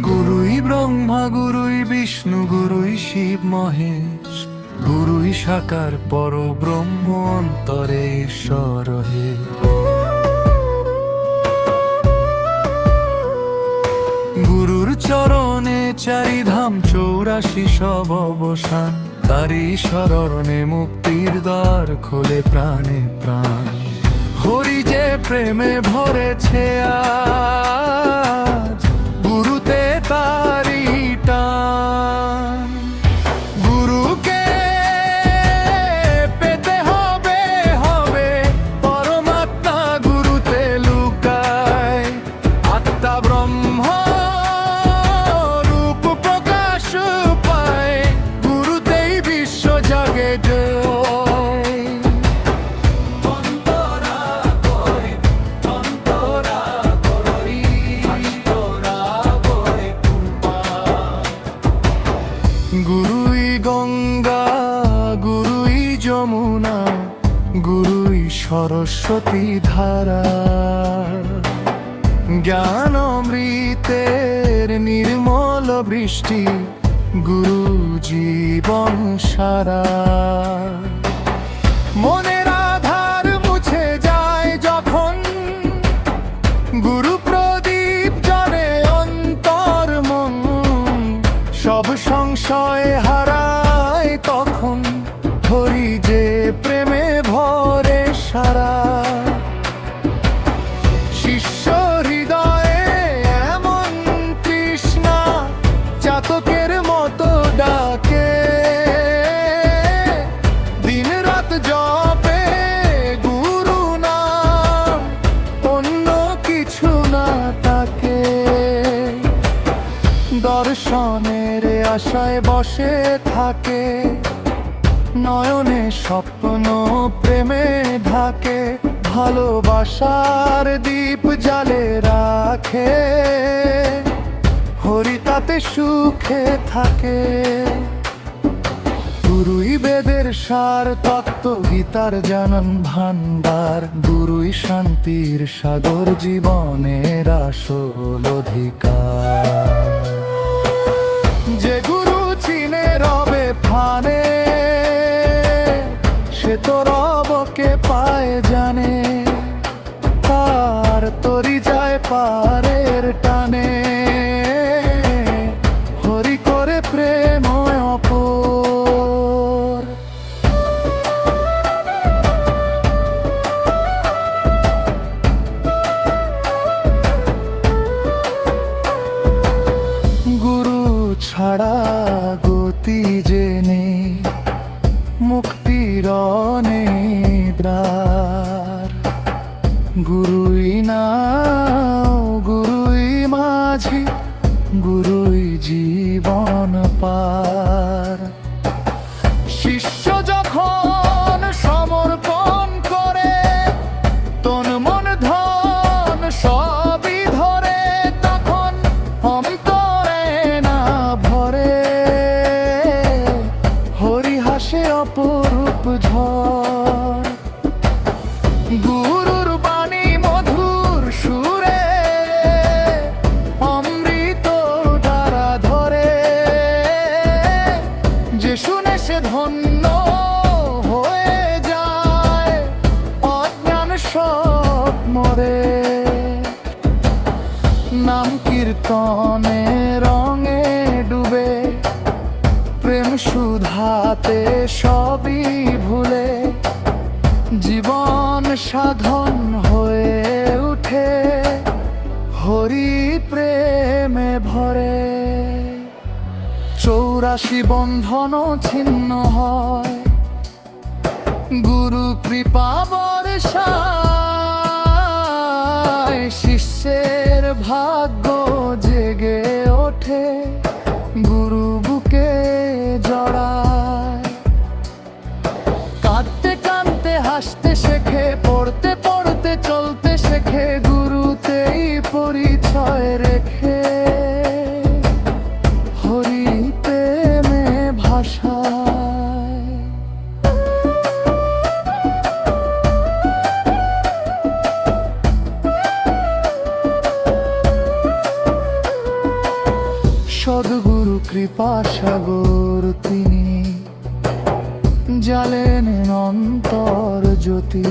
গুরুই ব্রহ্মা, গুরুই বিষ্ণু, গুরুই শিব মহেশ, গুরুই সাকার পরব্রহ্ম, অন্তরে ঈশ্বর হে। গুরুর চরণে চারিধাম, 84 সব অবসান, তারি শরণে মুক্তির দ্বার খোলে প্রাণে প্রাণ। হরি যে প্রেমে ভরেছে আজ, গুরুতে তারি টান। গুরুকে পেতে হবে হবে, পরমাত্মা গুরুতে লুকায়। আত্মা ব্রহ্ম রূপ প্রকাশ পায়, গুরুতেই বিশ্ব জাগে জয়। গুরুই গঙ্গা, গুরুই যমুনা, গুরুই সরস্বতী ধারা। জ্ঞান অমৃতের নির্মল বৃষ্টি, গুরু জীবন সারা। মনের আধার মুছে যায় যখন, গুরু প্রদীপ জ্বলে অন্তর মন। সব সংশয় হারায় তখন, হরি যে প্রেমে ভরে সারা। শিষ্য হৃদয়ে এমন তৃষ্ণা, চাতকের মতো ডাকে। দিন রাত জপে গুরু নাম, অন্য কিছু না তাকে। দর্শনের আশায় বসে থাকে, নয়নে স্বপ্ন প্রেমে ঢাকে। ভালোবাসার দীপ জ্বালে রাখে, হরি তাতে সুখে থাকে। গুরুই বেদের সার, তত্ত্ব গীতার জানান ভান্ডার। গুরুই শান্তির সাগর, জীবনের আসল অধিকার। যে গুরু চিনে রবে ফানে, সে তো রবকে পায় জানে। তার তরি যায় পারের টানে, হরি করে প্রেম অপর। গুরু ছাড়া গতি জেনে, মুক্তির দ্বার। গুরুই নাও, গুরুই মাঝি, গুরুই জীবন পার। শিষ্য যখন সমর্পণ করে, তন মন ধন সবই ধরে, তখন অন্তরে না ভরে। হরি হাসে অপরূপ ঝড়, গুরুর বাণী মধুর সুরে, অমৃত ধারা ধরে। যে শুনে সে ধন্য হয়ে যায়, অজ্ঞান সব মরে। নাম কীর্তনে রঙে ডুবে, প্রেম সুধাতে সবই ভুলে। জীবন সাধন হয়ে উঠে, হরি প্রেমে ভরে। 84 বন্ধন ছিন্ন হয়, গুরু কৃপা বর্ষায়। শিষ্যের ভাগ্য জেগে ওঠে, গুরু বুকে জড়ায়। কাঁদতে কাঁদতে হাসতে শেখে, পড়তে পড়তে চলতে শেখে, গুরুতেই পরিচয় রেখে। হরি প্রেমে ভাষায়। সদ্গুরু কৃপা সাগর তিনি, জ্বালেন অন্তর জ্যোতি।